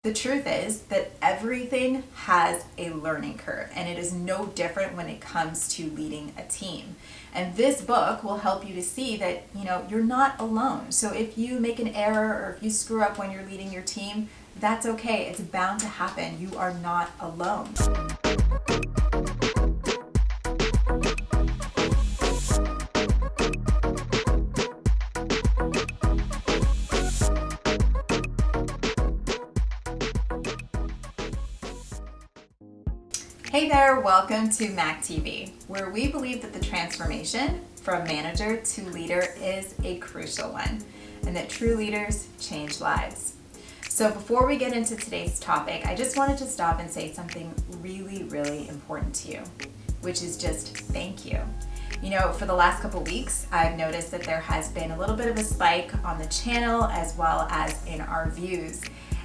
The truth is that everything has a learning curve, and it is no different when it comes to leading a team. And this book will help you to see that, you're not alone. So if you make an error or if you screw up when you're leading your team, that's okay. It's bound to happen. You are not alone. Hey there, welcome to Mac TV, where we believe that the transformation from manager to leader is a crucial one, and that true leaders change lives. So before we get into today's topic, I just wanted to stop and say something really, really important to you, which is just thank you. For the last couple weeks, I've noticed that there has been a little bit of a spike on the channel as well as in our views.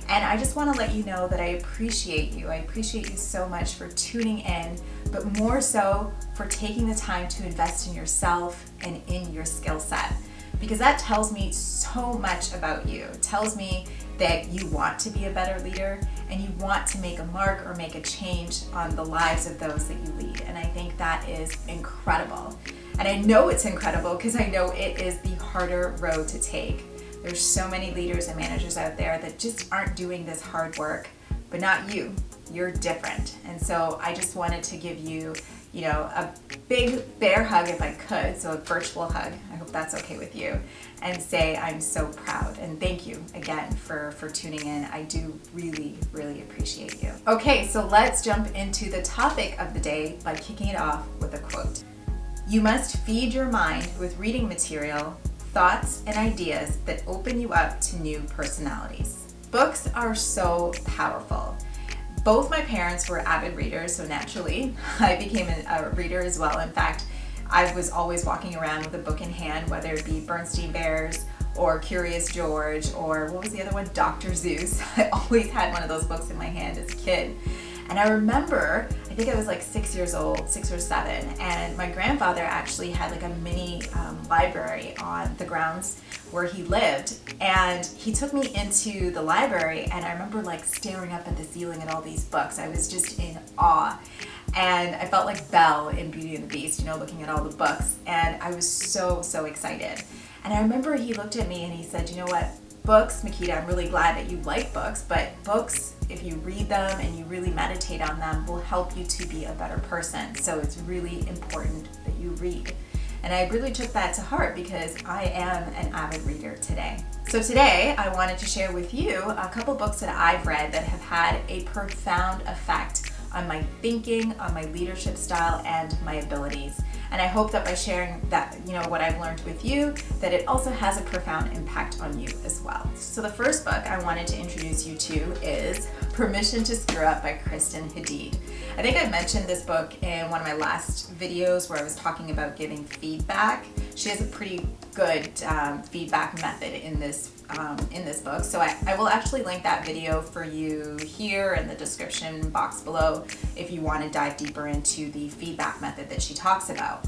And I just want to let you know that I appreciate you. I appreciate you so much for tuning in, but more so for taking the time to invest in yourself and in your skill set. Because that tells me so much about you. It tells me that you want to be a better leader and you want to make a mark or make a change on the lives of those that you lead. And I think that is incredible. And I know it's incredible because I know it is the harder road to take. There's so many leaders and managers out there that just aren't doing this hard work, but not you. You're different. And so I just wanted to give you, a big bear hug if I could, so a virtual hug. I hope that's okay with you. And say I'm so proud. And thank you again for tuning in. I do really, really appreciate you. Okay, so let's jump into the topic of the day by kicking it off with a quote. You must feed your mind with reading material, thoughts and ideas that open you up to new personalities. Books are so powerful. Both my parents were avid readers, so naturally I became a reader as well. In fact, I was always walking around with a book in hand, whether it be Bernstein Bears or Curious George or what was the other one? Dr. Seuss. I always had one of those books in my hand as a kid. And I remember, I think I was like 6 years old, 6 or 7, and my grandfather actually had like a mini library on the grounds where he lived. And he took me into the library, and I remember like staring up at the ceiling at all these books. I was just in awe. And I felt like Belle in Beauty and the Beast, looking at all the books. And I was so, so excited. And I remember he looked at me and he said, you know what? Books, Makita, I'm really glad that you like books, but books, if you read them and you really meditate on them, will help you to be a better person. So it's really important that you read. And I really took that to heart because I am an avid reader today. So today I wanted to share with you a couple books that I've read that have had a profound effect on my thinking, on my leadership style, and my abilities. And I hope that by sharing that, what I've learned with you, that it also has a profound impact on you as well. So the first book I wanted to introduce you to is Permission to Screw Up by Kristen Hadid. I think I mentioned this book in one of my last videos where I was talking about giving feedback. She has a pretty good feedback method in this book. So I will actually link that video for you here in the description box below if you want to dive deeper into the feedback method that she talks about.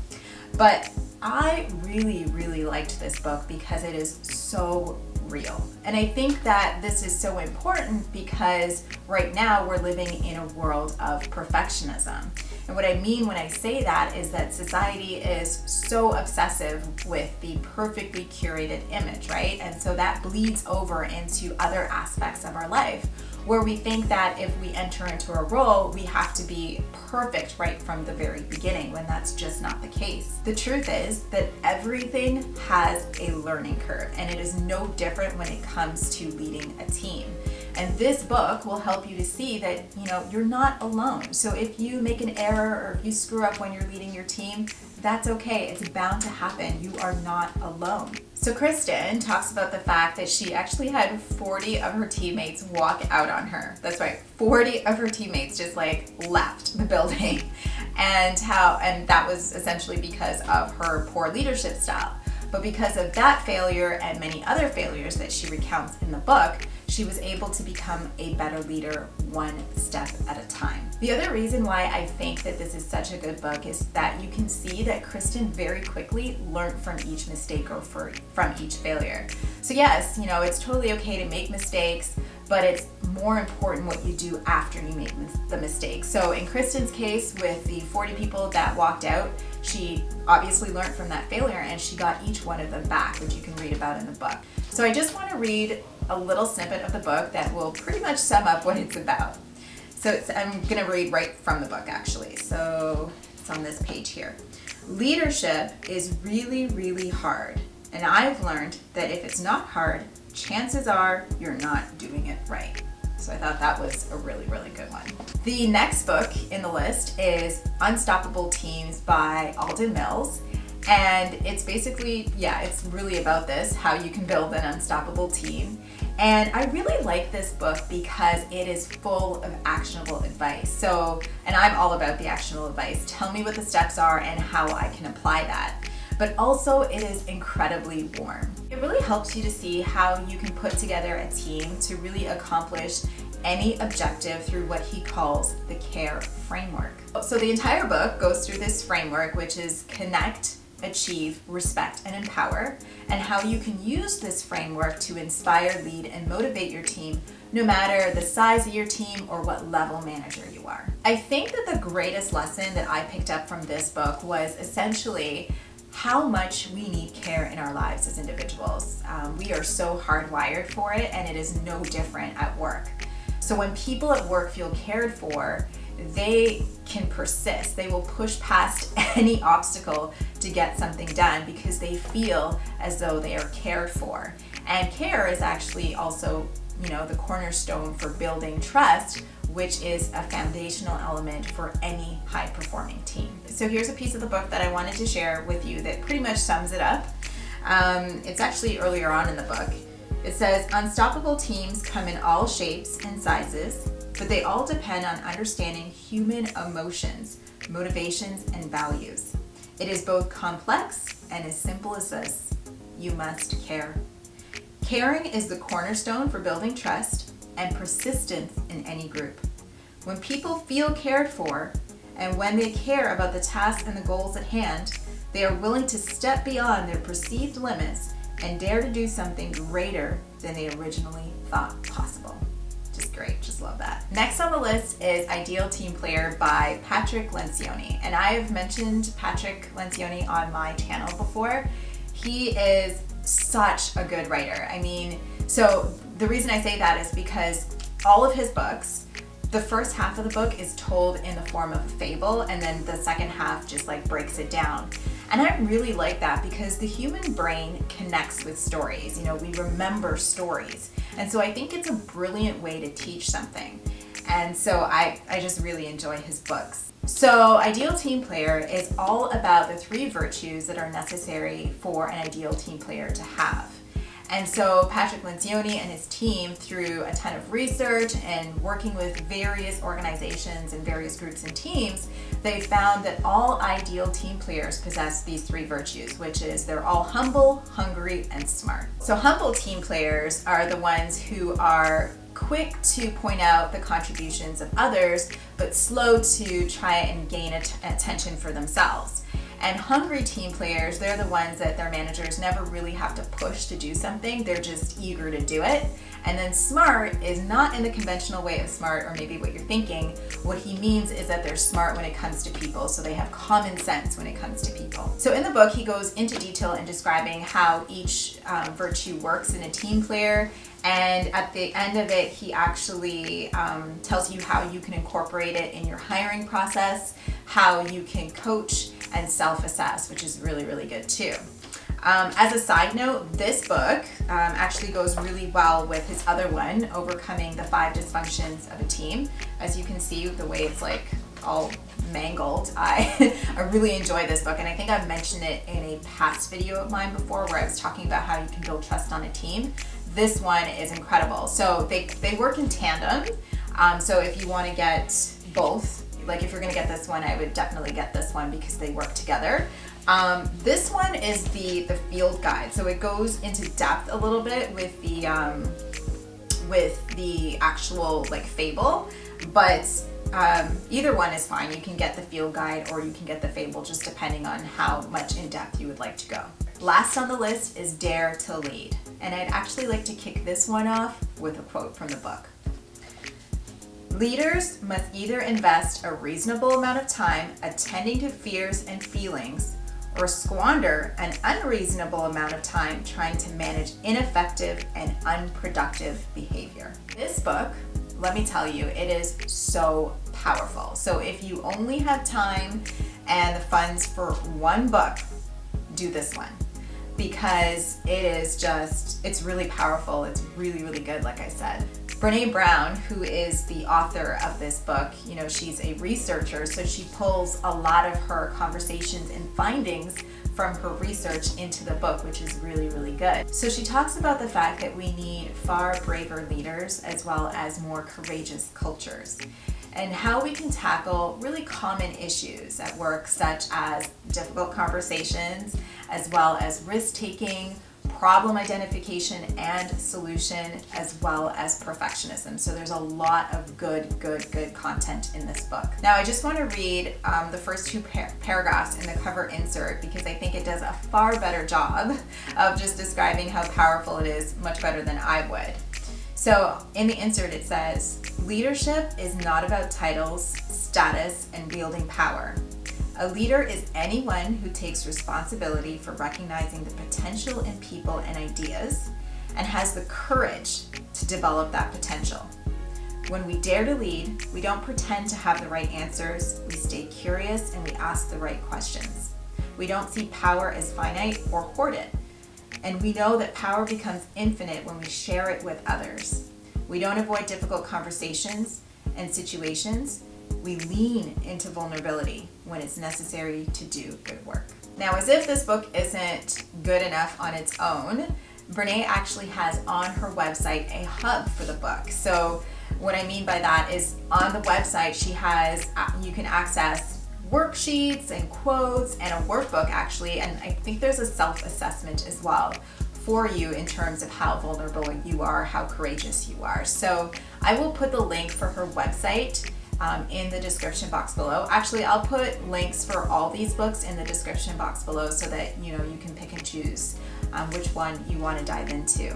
But I really, really liked this book because it is so real. And I think that this is so important because right now we're living in a world of perfectionism. And what I mean when I say that is that society is so obsessive with the perfectly curated image, right? And so that bleeds over into other aspects of our life where we think that if we enter into a role, we have to be perfect right from the very beginning, when that's just not the case. The truth is that everything has a learning curve, and it is no different when it comes to leading a team. And this book will help you to see that, you're not alone. So if you make an error or if you screw up when you're leading your team, that's okay. It's bound to happen. You are not alone. So Kristen talks about the fact that she actually had 40 of her teammates walk out on her. That's right, 40 of her teammates just left the building. And that was essentially because of her poor leadership style. But because of that failure and many other failures that she recounts in the book, she was able to become a better leader one step at a time. The other reason why I think that this is such a good book is that you can see that Kristen very quickly learned from each mistake or from each failure. So yes, it's totally okay to make mistakes, but it's more important what you do after you make the mistake. So in Kristen's case, with the 40 people that walked out, she obviously learned from that failure and she got each one of them back, which you can read about in the book. So I just want to read a little snippet of the book that will pretty much sum up what it's about. So I'm going to read right from the book actually. So it's on this page here. Leadership is really, really hard. And I've learned that if it's not hard, chances are you're not doing it right. So I thought that was a really, really good one. The next book in the list is Unstoppable Teams by Alden Mills. And it's basically, it's really about this, how you can build an unstoppable team. And I really like this book because it is full of actionable advice. So, and I'm all about the actionable advice. Tell me what the steps are and how I can apply that. But also it is incredibly warm. It really helps you to see how you can put together a team to really accomplish any objective through what he calls the CARE framework. So the entire book goes through this framework, which is connect, achieve, respect, and empower, and how you can use this framework to inspire, lead, and motivate your team, no matter the size of your team or what level manager you are. I think that the greatest lesson that I picked up from this book was essentially how much we need care in our lives as individuals. We are so hardwired for it, and it is no different at work. So when people at work feel cared for, they can persist. They will push past any obstacle to get something done because they feel as though they are cared for. And care is actually also, the cornerstone for building trust, which is a foundational element for any high-performing team. So here's a piece of the book that I wanted to share with you that pretty much sums it up. It's actually earlier on in the book. It says, unstoppable teams come in all shapes and sizes, but they all depend on understanding human emotions, motivations, and values. It is both complex and as simple as this: you must care. Caring is the cornerstone for building trust and persistence in any group. When people feel cared for, and when they care about the tasks and the goals at hand, they are willing to step beyond their perceived limits and dare to do something greater than they originally thought possible. Just great, just love that. Next on the list is Ideal Team Player by Patrick Lencioni. And I have mentioned Patrick Lencioni on my channel before. He is such a good writer. So the reason I say that is because all of his books, the first half of the book is told in the form of a fable, and then the second half just breaks it down. And I really like that because the human brain connects with stories. We remember stories. And so I think it's a brilliant way to teach something. And so I just really enjoy his books. So Ideal Team Player is all about the 3 virtues that are necessary for an ideal team player to have. And so Patrick Lencioni and his team, through a ton of research and working with various organizations and various groups and teams, they found that all ideal team players possess these 3 virtues, which is they're all humble, hungry, and smart. So humble team players are the ones who are quick to point out the contributions of others, but slow to try and gain attention for themselves. And hungry team players, they're the ones that their managers never really have to push to do something. They're just eager to do it. And then smart is not in the conventional way of smart, or maybe what you're thinking. What he means is that they're smart when it comes to people, so they have common sense when it comes to people. So in the book, he goes into detail in describing how each virtue works in a team player. And at the end of it, he actually tells you how you can incorporate it in your hiring process, how you can coach and self-assess, which is really, really good too. As a side note, this book actually goes really well with his other one, Overcoming the 5 Dysfunctions of a Team. As you can see, the way it's all mangled, I really enjoy this book, and I think I've mentioned it in a past video of mine before where I was talking about how you can build trust on a team. This one is incredible. So they work in tandem. So if you want to get both, if you're going to get this one, I would definitely get this one because they work together. This one is the field guide. So it goes into depth a little bit with the actual fable, but either one is fine. You can get the field guide or you can get the fable, just depending on how much in depth you would like to go. Last on the list is Dare to Lead. And I'd actually like to kick this one off with a quote from the book. Leaders must either invest a reasonable amount of time attending to fears and feelings, or squander an unreasonable amount of time trying to manage ineffective and unproductive behavior. This book, let me tell you, it is so powerful. So if you only have time and the funds for one book, do this one, because it's really powerful. It's really, really good, like I said. Brene Brown, who is the author of this book, she's a researcher, so she pulls a lot of her conversations and findings from her research into the book, which is really, really good. So she talks about the fact that we need far braver leaders as well as more courageous cultures, and how we can tackle really common issues at work, such as difficult conversations, as well as risk-taking, problem identification and solution, as well as perfectionism. So there's a lot of good content in this book. Now I just want to read the first two paragraphs in the cover insert, because I think it does a far better job of just describing how powerful it is, much better than I would. So in the insert it says, leadership is not about titles, status, and wielding power. A leader is anyone who takes responsibility for recognizing the potential in people and ideas and has the courage to develop that potential. When we dare to lead, we don't pretend to have the right answers, we stay curious and we ask the right questions. We don't see power as finite or hoard it. And we know that power becomes infinite when we share it with others. We don't avoid difficult conversations and situations. We lean into vulnerability when it's necessary to do good work. Now, as if this book isn't good enough on its own, Brene actually has on her website a hub for the book. So what I mean by that is, on the website you can access worksheets and quotes and a workbook actually, and I think there's a self-assessment as well for you in terms of how vulnerable you are, how courageous you are. So I will put the link for her website in the description box below. Actually, I'll put links for all these books in the description box below so that you can pick and choose which one you want to dive into.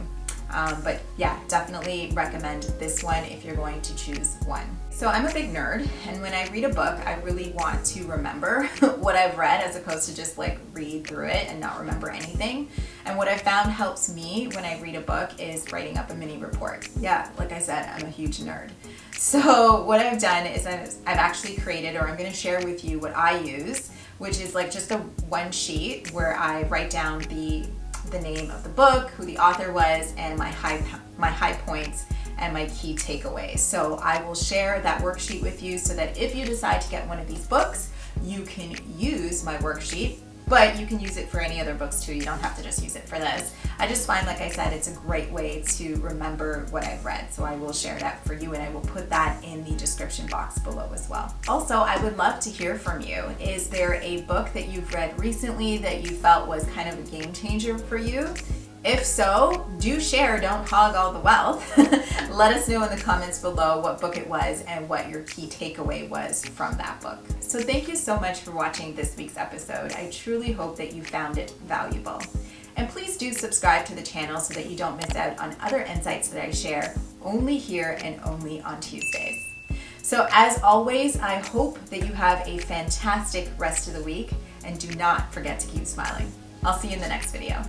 But yeah, definitely recommend this one if you're going to choose one. So I'm a big nerd, and when I read a book, I really want to remember what I've read as opposed to just read through it and not remember anything. And what I found helps me when I read a book is writing up a mini report. Yeah, like I said, I'm a huge nerd. So what I've done is I've actually created, or I'm going to share with you what I use, which is just a one sheet where I write down the name of the book, who the author was, and my high points and my key takeaways. So I will share that worksheet with you so that if you decide to get one of these books, you can use my worksheet, but you can use it for any other books too. You don't have to just use it for this. I just find, like I said, it's a great way to remember what I've read. So I will share that for you, and I will put that in the description box below as well. Also, I would love to hear from you. Is there a book that you've read recently that you felt was kind of a game changer for you? If so, do share, don't hog all the wealth. Let us know in the comments below what book it was and what your key takeaway was from that book. So thank you so much for watching this week's episode. I truly hope that you found it valuable. And please do subscribe to the channel so that you don't miss out on other insights that I share only here and only on Tuesdays. So as always, I hope that you have a fantastic rest of the week, and do not forget to keep smiling. I'll see you in the next video.